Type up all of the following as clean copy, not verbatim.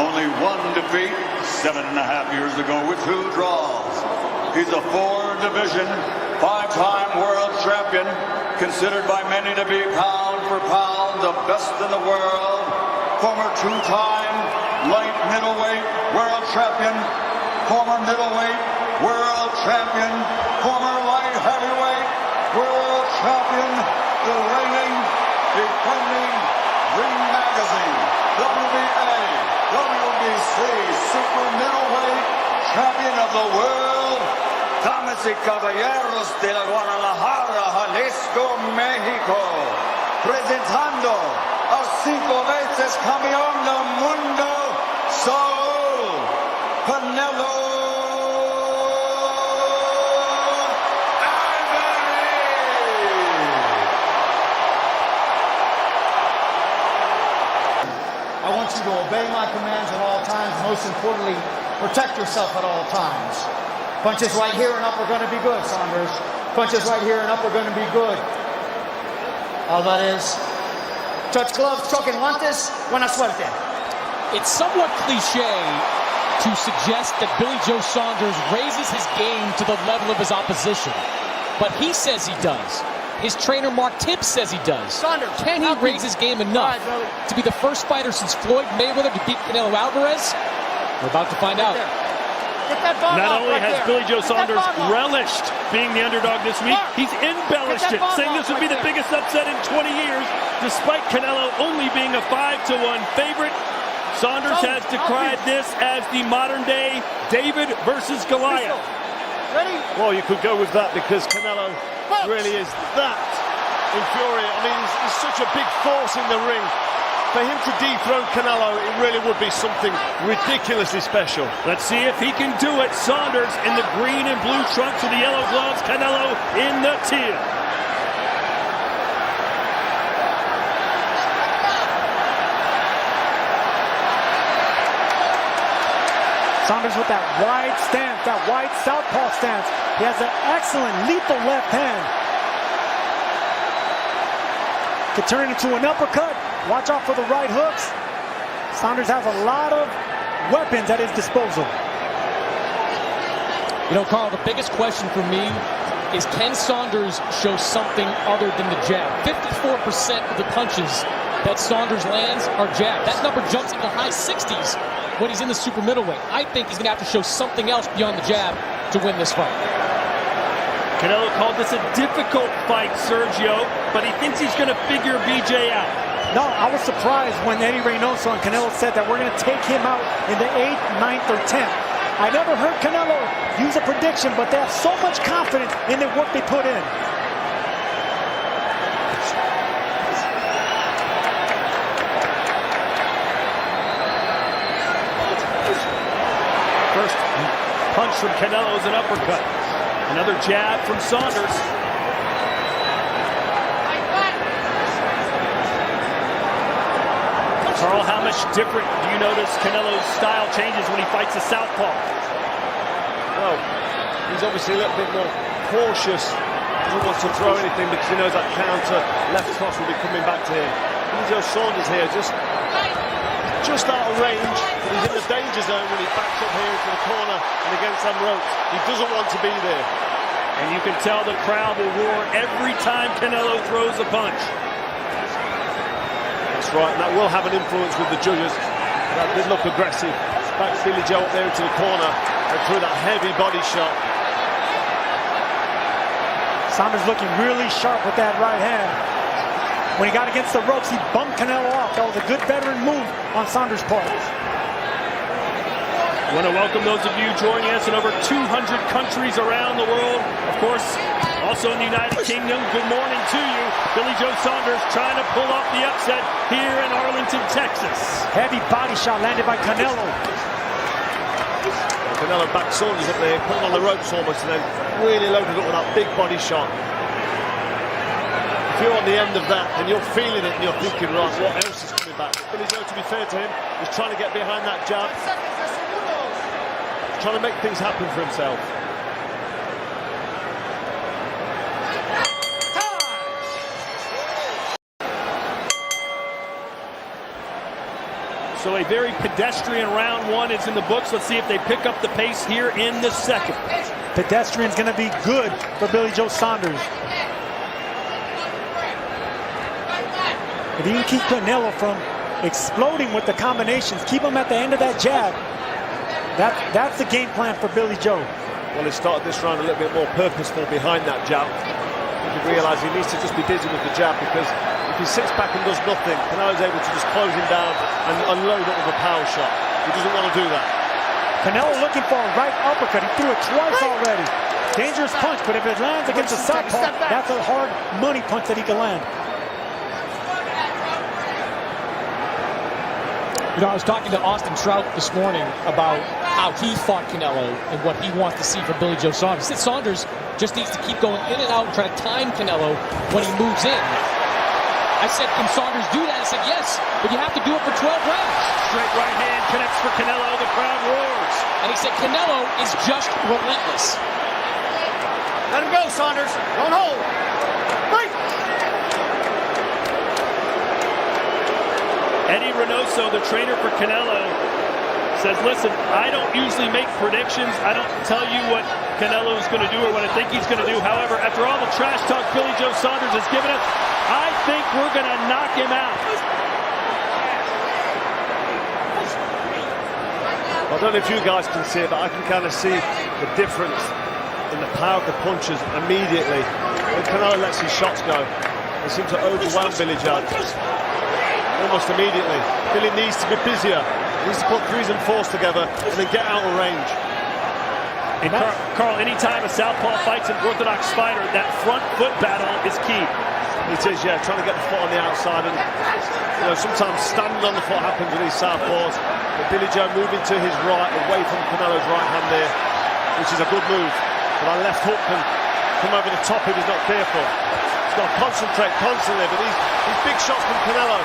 only one defeat 7.5 years ago with 2 draws. He's a 4-division, 5-time world champion, considered by many to be pound for pound the best in the world. Former 2-time light middleweight world champion, former middleweight world champion, former light heavyweight world champion, the reigning, defending Ring Magazine, WBA, WBC super middleweight champion of the world. Damas y caballeros de la Guadalajara, Jalisco, México, presentando al 5 veces campeón del mundo, Saul Canelo. I want you to obey my commands at all times. Most importantly, protect yourself at all times. Punches right here and up are going to be good, Saunders. Punches right here and up are going to be good. All that is, touch gloves, choque guantes, buena suerte. It's somewhat cliche to suggest that Billy Joe Saunders raises his game to the level of his opposition. But he says he does. His trainer Mark Tibbs says he does. Saunders, can he raise his game enough to be the first fighter since Floyd Mayweather to beat Canelo Alvarez? We're about to find out. Not only has Billy Joe Saunders relished being the underdog this week, he's embellished it, saying this would be the biggest upset in 20 years, despite Canelo only being a 5-1 favorite. Saunders has decried this as the modern-day David versus Goliath. Well, you could go with that because Canelo really is that infuriating. I mean, he's such a big force in the ring. For him to dethrone Canelo, it really would be something ridiculously special. Let's see if he can do it. Saunders in the green and blue trunks with the yellow gloves. Canelo in the teal. Saunders with that wide stance, that wide southpaw stance. He has an excellent, lethal left hand. Could turn into an uppercut. Watch out for the right hooks. Saunders has a lot of weapons at his disposal. You know, Carl, the biggest question for me is, can Saunders show something other than the jab? 54% of the punches that Saunders lands are jab. That number jumps into high 60s when he's in the super middleweight. I think he's going to have to show something else beyond the jab to win this fight. Canelo called this a difficult fight, Sergio, but he thinks he's going to figure BJ out. No, I was surprised when Eddie Reynoso and Canelo said that we're going to take him out in the 8th, 9th, or 10th. I never heard Canelo use a prediction, but they have so much confidence in the work they put in. First punch from Canelo is an uppercut. Another jab from Saunders. Carl, how much different do you notice Canelo's style changes when he fights a southpaw? Well, he's obviously a little bit more cautious. He doesn't want to throw anything because he knows that counter left cross will be coming back to him. Billy Joe Saunders here just out of range, but he's in the danger zone when he backs up here into the corner and against them ropes. He doesn't want to be there. And you can tell the crowd will roar every time Canelo throws a punch. That's right, and that will have an influence with the judges. That did look aggressive. Back Billy Joe up there into the corner and threw that heavy body shot. Saunders looking really sharp with that right hand. When he got against the ropes, he bumped Canelo off. That was a good veteran move on Saunders' part. I want to welcome those of you joining us in over 200 countries around the world. Of course, also in the United Kingdom, good morning to you. Billy Joe Saunders trying to pull off the upset here in Arlington, Texas. Heavy body shot landed by Canelo. Canelo backed Saunders up there, put him on the ropes almost, and then really loaded up with that big body shot. If you're on the end of that and you're feeling it and you're thinking, right, what else is coming back? Billy Joe, to be fair to him, was trying to get behind that jab. Trying to make things happen for himself. So a very pedestrian round one is in the books. Let's see if they pick up the pace here in the second. Pedestrian's going to be good for Billy Joe Saunders. If you can keep Canelo from exploding with the combinations, keep him at the end of that jab, that's the game plan for Billy Joe. Well, he started this round a little bit more purposeful behind that jab. He realised he needs to just be busy with the jab, because if he sits back and does nothing, Canelo's able to just close him down and unload it with a power shot. He doesn't want to do that. Canelo looking for a right uppercut. He threw it twice already. Dangerous punch, but if it lands against a southpaw, that's a hard money punch that he can land. You know, I was talking to Austin Trout this morning about how he fought Canelo and what he wants to see for Billy Joe Saunders. He said Saunders just needs to keep going in and out and try to time Canelo when he moves in. I said, can Saunders do that? He said, yes, but you have to do it for 12 rounds. Straight right hand connects for Canelo. The crowd roars. And he said, Canelo is just relentless. Let him go, Saunders. Don't hold. Break. Eddie Reynoso, the trainer for Canelo, says, listen, I don't usually make predictions. I don't tell you what Canelo is going to do or what I think he's going to do. However, after all the trash talk Billy Joe Saunders has given us, I think we're going to knock him out. I don't know if you guys can see it, but I can kind of see the difference in the power of the punches immediately. When Canelo lets his shots go, they seem to overwhelm Billy Joe. Almost immediately. Billy needs to be busier. He needs to put threes and fours together and then get out of range. And Carl, anytime a southpaw fights an orthodox fighter, that front foot battle is key. It is, yeah, trying to get the foot on the outside, and you know, sometimes standing on the foot happens with these southpaws. But Billy Joe moving to his right, away from Canelo's right hand there, which is a good move. But our left hook can come over the top if he's not careful. He's got to concentrate constantly, but these big shots from Canelo,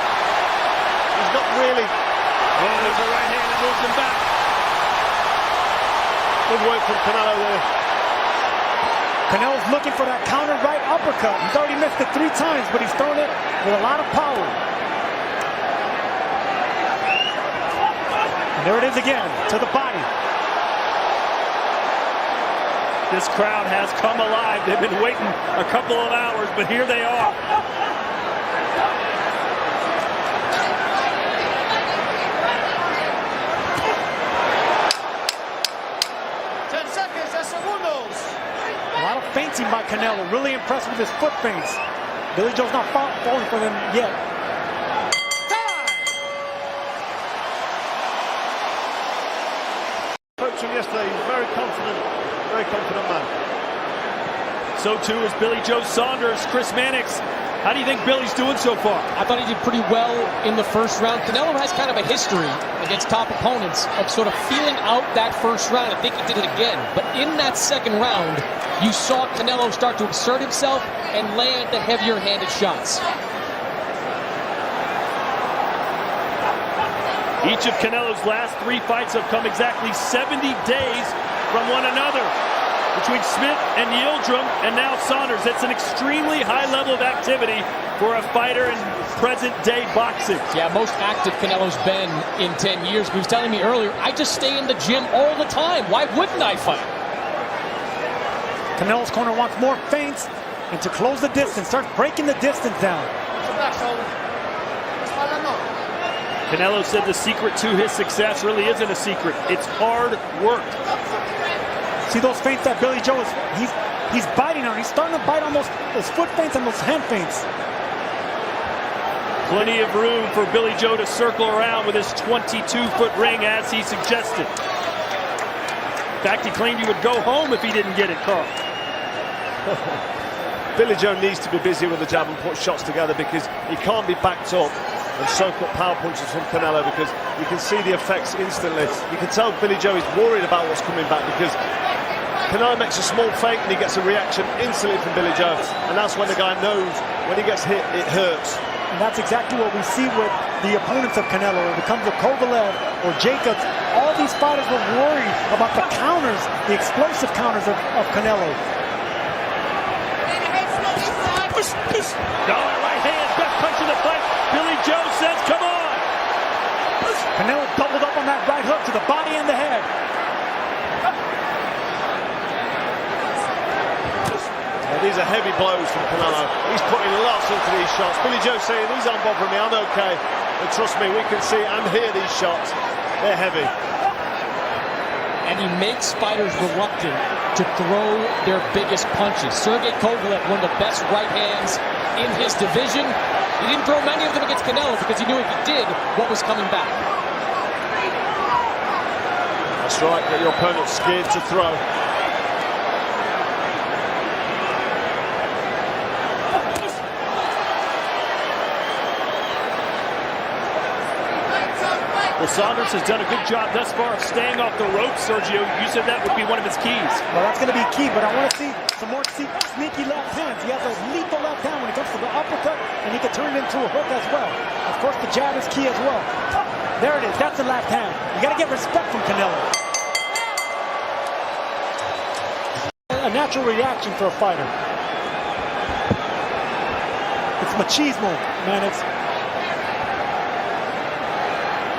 he's not really. Oh, there's a right hand that moves him back. Good work from Canelo there. Canelo's looking for that counter right uppercut. He's already missed it 3 times, but he's thrown it with a lot of power. And there it is again, to the body. This crowd has come alive. They've been waiting a couple of hours, but here they are. A lot of feinting by Canelo. Really impressed with his foot feints. Billy Joe's not falling for them yet. Spoke to him yesterday. He's very confident man. So too is Billy Joe Saunders. Chris Mannix, how do you think Billy's doing so far? I thought he did pretty well in the first round. Canelo has kind of a history against top opponents of sort of feeling out that first round. I think he did it again. But in that second round, you saw Canelo start to exert himself and land the heavier-handed shots. Each of Canelo's last 3 fights have come exactly 70 days from one another. Between Smith and Yildirim and now Saunders. It's an extremely high level of activity for a fighter in present-day boxing. Yeah, most active Canelo's been in 10 years. He was telling me earlier, I just stay in the gym all the time. Why wouldn't I fight? Canelo's corner wants more feints and to close the distance, start breaking the distance down. Canelo said the secret to his success really isn't a secret. It's hard work. See those feints that Billy Joe is, he's biting on. He's starting to bite on those foot feints and those hand feints. Plenty of room for Billy Joe to circle around with his 22-foot ring as he suggested. In fact, he claimed he would go home if he didn't get it, Carl. Billy Joe needs to be busy with the jab and put shots together, because he can't be backed up and soak up power punches from Canelo, because you can see the effects instantly. You can tell Billy Joe is worried about what's coming back, because Canelo makes a small feint and he gets a reaction instantly from Billy Joe, and that's when the guy knows when he gets hit, it hurts. And that's exactly what we see with the opponents of Canelo. If it comes to Kovalev or Jacobs, all these fighters were worried about the counters, the explosive counters of Canelo. Dollar right hand, best punch of the fight. Billy Joe says, come on. Canelo doubled up on that right hook to the body and the head. These are heavy blows from Canelo. He's putting lots into these shots. Billy Joe saying, these aren't bothering me, I'm okay. But trust me, we can see and hear these shots. They're heavy. And he makes fighters reluctant to throw their biggest punches. Sergey Kovalev, one of the best right hands in his division. He didn't throw many of them against Canelo because he knew if he did, what was coming back. That's right, get your opponent scared to throw. Well, Saunders has done a good job thus far of staying off the ropes, Sergio. You said that would be one of his keys. Well, that's going to be key, but I want to see some more sneaky left hands. He has a lethal left hand when it comes to the uppercut, and he can turn it into a hook as well. Of course, the jab is key as well. There it is. That's the left hand. You got to get respect from Canelo. A natural reaction for a fighter. It's machismo, man. It's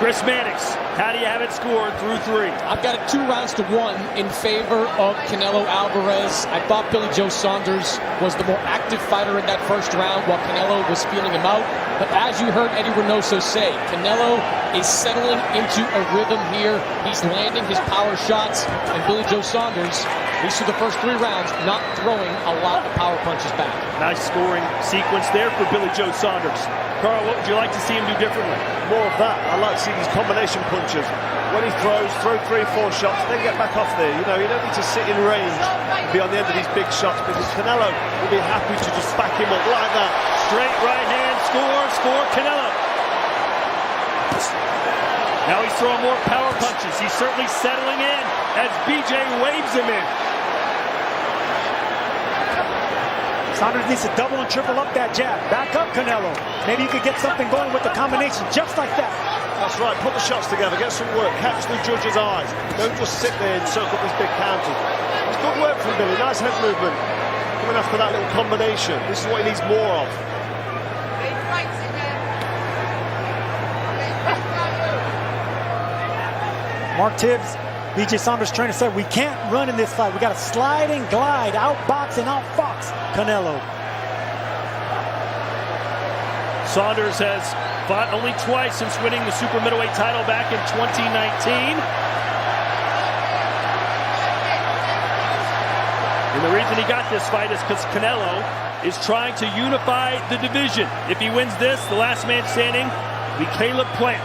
Chris Mannix, how do you have it scored through 3? I've got it 2 rounds to 1 in favor of Canelo Alvarez. I thought Billy Joe Saunders was the more active fighter in that first round while Canelo was feeling him out. But as you heard Eddie Reynoso say, Canelo is settling into a rhythm here. He's landing his power shots, and Billy Joe Saunders, at least through the first 3 rounds, not throwing a lot of power punches back. Nice scoring sequence there for Billy Joe Saunders. Carl, what would you like to see him do differently? More of that. I like to see these combination punches. When he throws, throw 3 or 4 shots, then get back off there. You know, you don't need to sit in range and be on the end of these big shots, because Canelo will be happy to just back him up like that. Straight right hand, score, Canelo. Now he's throwing more power punches. He's certainly settling in as BJ waves him in. Saunders needs to double and triple up that jab. Back up, Canelo. Maybe you could get something going with the combination just like that. That's right, put the shots together, get some work, catch the judge's eyes. Don't just sit there and soak up these big counters. It's good work from Billy, nice head movement. Coming after that little combination. This is what he needs more of. Mark Tibbs, BJ Saunders' trainer, said we can't run in this fight. We got to slide and glide, outbox and outfox Canelo. Saunders has fought only twice since winning the super middleweight title back in 2019. And the reason he got this fight is because Canelo is trying to unify the division. If he wins this, the last man standing will be Caleb Plant.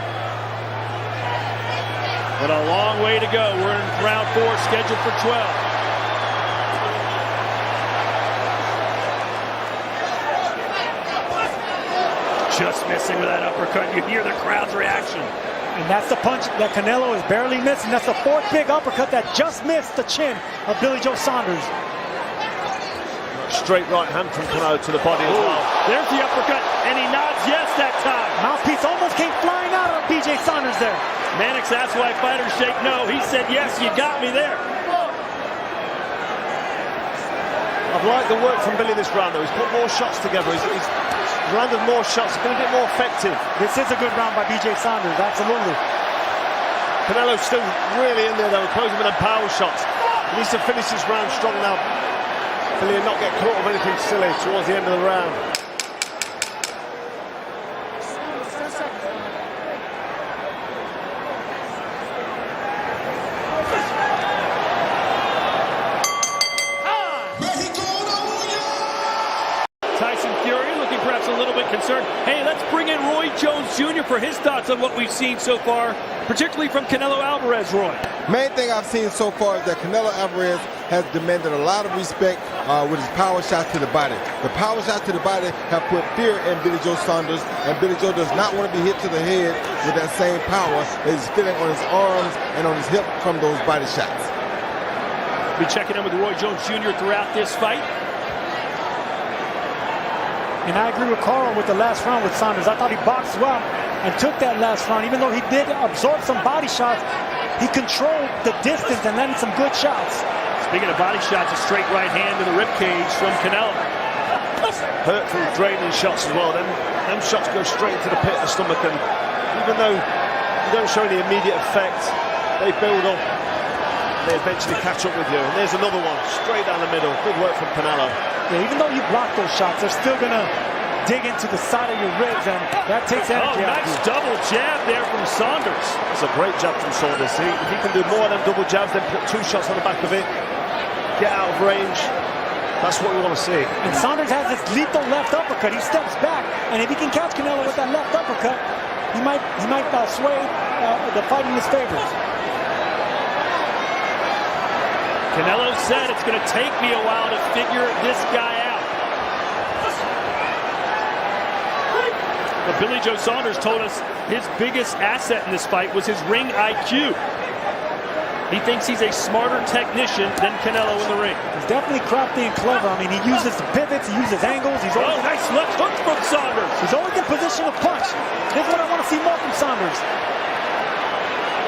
But a long way to go. We're in round 4, scheduled for 12. Just missing with that uppercut. You hear the crowd's reaction. And that's the punch that Canelo is barely missing. That's the 4th big uppercut that just missed the chin of Billy Joe Saunders. Straight right hand from Canelo to the body as well. There's the uppercut, and he nods yes that time. Mouthpiece almost came flying out of BJ Saunders there. Mannix asked why fighters shake no. He said, yes, you got me there. I've liked the work from Billy this round, though. He's put more shots together. He's landed more shots, been a bit more effective. This is a good round by BJ Saunders, absolutely. Canelo's still really in there, though, closing with them power shots. He needs to finish this round strong now. Billy not get caught with anything silly towards the end of the round. A little bit concerned. Hey, let's bring in Roy Jones Jr. for his thoughts on what we've seen so far, particularly from Canelo Alvarez, Roy. Main thing I've seen so far is that Canelo Alvarez has demanded a lot of respect with his power shots to the body. The power shots to the body have put fear in Billy Joe Saunders, and Billy Joe does not want to be hit to the head with that same power that he's feeling on his arms and on his hip from those body shots. Be checking in with Roy Jones Jr. throughout this fight. And I agree with Carl with the last round with Saunders. I thought he boxed well and took that last round. Even though he did absorb some body shots, he controlled the distance and landed some good shots. Speaking of body shots, a straight right hand to the ribcage from Canelo. Hurtful, draining shots as well. Them shots go straight into the pit of the stomach. And even though you don't show any immediate effect. They build up, they eventually catch up with you. And there's another one, straight down the middle. Good work from Canelo. Yeah, even though you block those shots, they're still going to dig into the side of your ribs, and that takes energy out of nice you. double jab there from Saunders. It's a great jab from Saunders. If he can do more than double jabs, then put 2 shots on the back of it, get out of range, that's what we want to see. And Saunders has this lethal left uppercut. He steps back, and if he can catch Canelo with that left uppercut, he might sway the fight in his favor. Canelo said it's going to take me a while to figure this guy out. But Billy Joe Saunders told us his biggest asset in this fight was his ring IQ. He thinks he's a smarter technician than Canelo in the ring. He's definitely crafty and clever. I mean, he uses pivots, he uses angles. He's always nice left hook from Saunders. He's always in position to punch. This is what I want to see more from Saunders.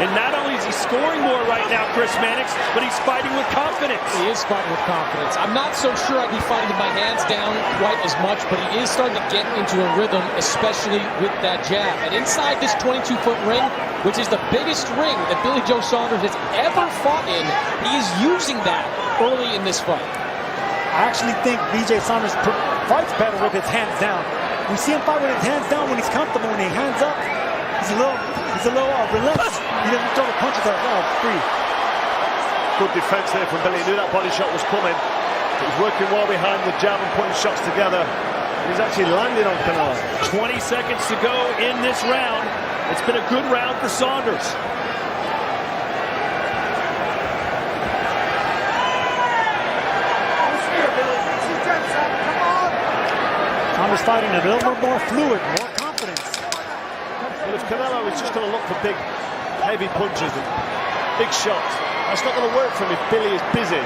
And not only is he scoring more right now, Chris Mannix, but he's fighting with confidence. He is fighting with confidence. I'm not so sure I'd be fighting with my hands down quite as much, but he is starting to get into a rhythm, especially with that jab. And inside this 22-foot ring, which is the biggest ring that Billy Joe Saunders has ever fought in, he is using that early in this fight. I actually think BJ Saunders fights better with his hands down. We see him fight with his hands down when he's comfortable. When he hands up, he's a little relentless. He doesn't throw the punches out free. Good defense there from Billy. He knew that body shot was coming. He's working well behind the jab and putting shots together. He's actually landing on Canelo. 20 seconds to go in this round. It's been a good round for Saunders. Saunders fighting a little more fluid, more confidence. But if Canelo is just going to look for big, heavy punches and big shots, that's not going to work for him if Billy is busy.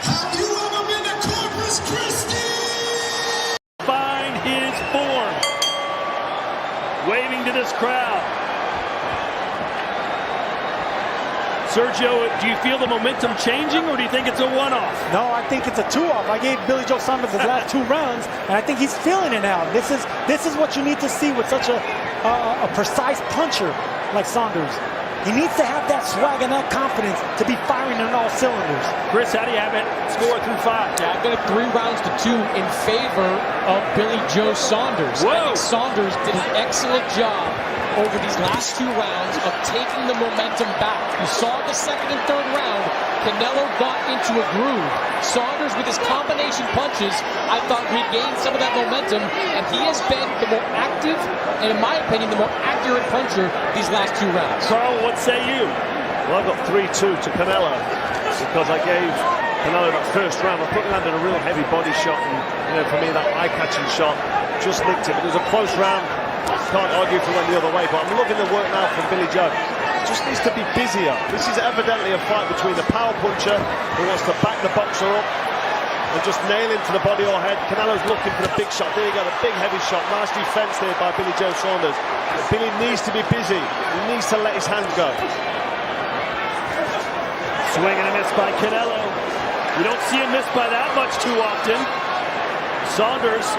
Have you ever been to Corpus Christi? Find his form. Waving to this crowd. Sergio, do you feel the momentum changing, or do you think it's a one-off? No, I think it's a 2-off. I gave Billy Joe Saunders his last 2 rounds, and I think he's feeling it now. This is what you need to see with such a precise puncher like Saunders. He needs to have that swag and that confidence to be firing on all cylinders. Chris, how do you have it score through 5? Yeah, I've got it 3 rounds to 2 in favor of Billy Joe Saunders. Whoa. I think Saunders did an excellent job over these last 2 rounds of taking the momentum back. You saw the 2nd and 3rd round, Canelo got into a groove. Saunders, with his combination punches, I thought regained some of that momentum, and he has been the more active, and in my opinion, the more accurate puncher these last 2 rounds. Carl, what say you? Well, I've got 3-2 to Canelo because I gave Canelo that first round. I thought he landed a real heavy body shot, and for me, that eye-catching shot just nicked it. But it was a close round. Can't argue if it went the other way, but I'm loving the work now from Billy Joe. Just needs to be busier. This is evidently a fight between the power puncher who wants to back the boxer up and just nail him to the body or head. Canelo's looking for the big shot. There you go, the big heavy shot. Nice defense there by Billy Joe Saunders. Billy needs to be busy. He needs to let his hands go. Swing and a miss by Canelo. You don't see him miss by that much too often. Saunders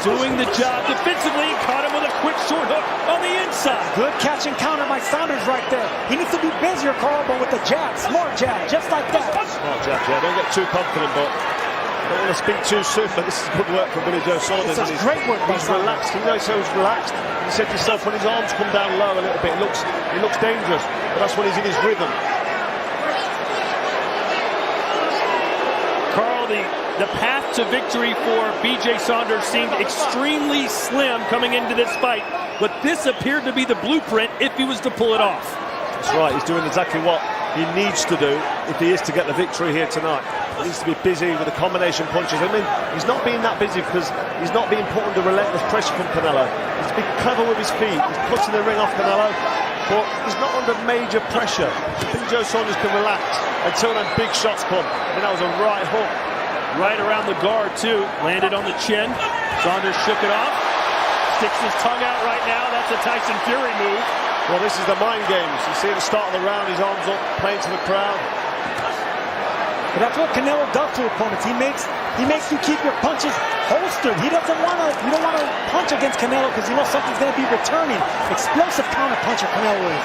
doing the job defensively, caught him with a quick short hook on the inside. Good catch and counter by Saunders right there. He needs to be busier, Carl, but with the jab, smart jab, just like that. Smart jab, yeah. Don't get too confident, but don't want to speak too soon. But this is good work from Billy Joe Saunders. This is great work by He's Saunders. relaxed. You know, so he's relaxed. He said to himself, when his arms come down low a little bit, he looks dangerous. But that's when he's in his rhythm. Carl, the path to victory for BJ Saunders seemed extremely slim coming into this fight, but this appeared to be the blueprint if he was to pull it off. That's right, he's doing exactly what he needs to do if he is to get the victory here tonight. He needs to be busy with the combination punches. I mean, he's not being that busy because he's not being put under relentless pressure from Canelo. He's been clever with his feet. He's putting the ring off Canelo, but he's not under major pressure. Big Joe Saunders can relax until them big shots come. I mean, that was a right hook. Right around the guard, too. Landed on the chin. Saunders shook it off. Sticks his tongue out right now. That's a Tyson Fury move. Well, this is the mind games. You see at the start of the round, his arms up, playing to the crowd. But that's what Canelo does to opponents. He makes you keep your punches holstered. You don't want to punch against Canelo because you know something's going to be returning. Explosive counter puncher Canelo is.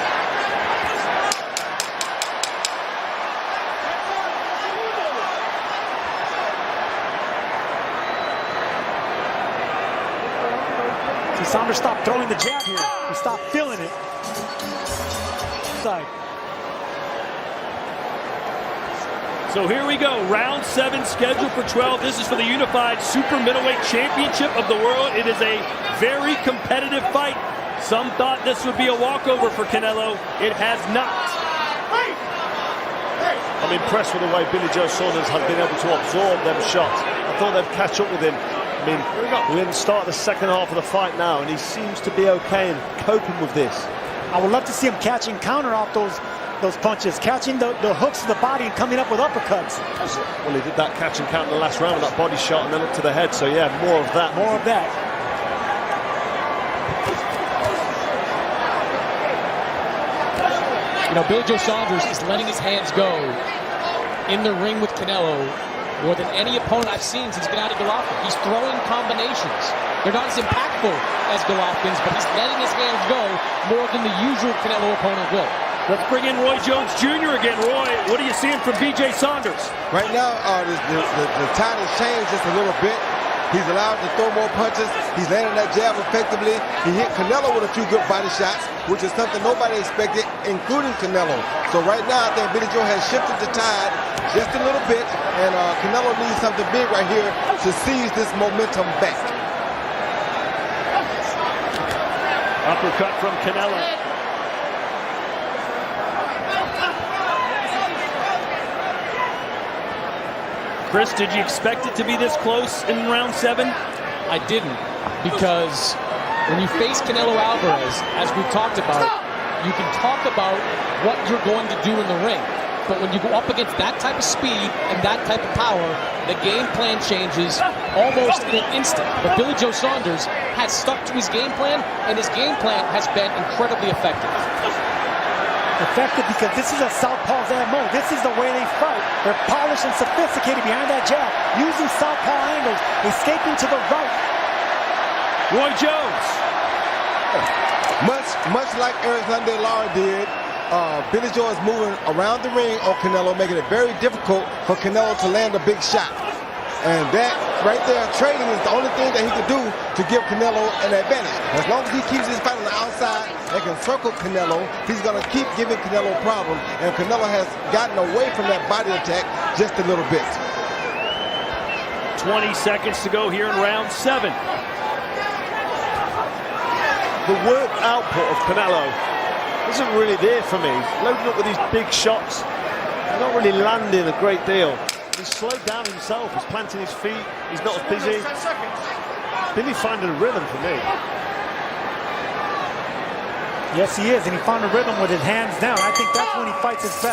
See, Saunders stopped throwing the jab here. He stopped feeling it. Side. So here we go, round 7 scheduled for 12. This is for the unified super middleweight championship of the world. It is a very competitive fight. Some thought this would be a walkover for Canelo. It has not. I'm impressed with the way Billy Joe Saunders has been able to absorb them shots. I thought they'd catch up with him. I mean, we're in the start of the second half of the fight now, and he seems to be okay in coping with this. I would love to see him catch and counter off those punches, catching the hooks to the body and coming up with uppercuts. Well, he did that catch and count in the last round with that body shot and then up to the head. So, yeah, more of that. More of that. You know, Billy Joe Saunders is letting his hands go in the ring with Canelo more than any opponent I've seen since Gennady Golovkin. He's throwing combinations. They're not as impactful as Golovkin's, but he's letting his hands go more than the usual Canelo opponent will. Let's bring in Roy Jones Jr. again. Roy, what are you seeing from BJ Saunders? Right now, the tide has changed just a little bit. He's allowed to throw more punches. He's landing that jab effectively. He hit Canelo with a few good body shots, which is something nobody expected, including Canelo. So right now, I think Billy Joe has shifted the tide just a little bit, and Canelo needs something big right here to seize this momentum back. Uppercut from Canelo. Chris, did you expect it to be this close in round 7? I didn't, because when you face Canelo Alvarez, as we've talked about, you can talk about what you're going to do in the ring. But when you go up against that type of speed and that type of power, the game plan changes almost in an instant. But Billy Joe Saunders has stuck to his game plan, and his game plan has been incredibly effective. Effective because this is a southpaw's MO. This is the way they fight. They're polished and sophisticated behind that jab, using southpaw angles, escaping to the right. Roy Jones. Much like Erislandy Lara did, Billy Joe is moving around the ring on Canelo, making it very difficult for Canelo to land a big shot. And that right there, trading is the only thing that he can do to give Canelo an advantage. As long as he keeps his fight on the outside and can circle Canelo, he's going to keep giving Canelo problems. And Canelo has gotten away from that body attack just a little bit. 20 seconds to go here in round 7. The work output of Canelo isn't really there for me. He's loading up with these big shots. He's not really landing a great deal. He's slowed down himself. He's planting his feet. He's not as busy. Billy finding a rhythm for me. Yes, he is, and he found a rhythm with his hands down. I think that's when he fights his best.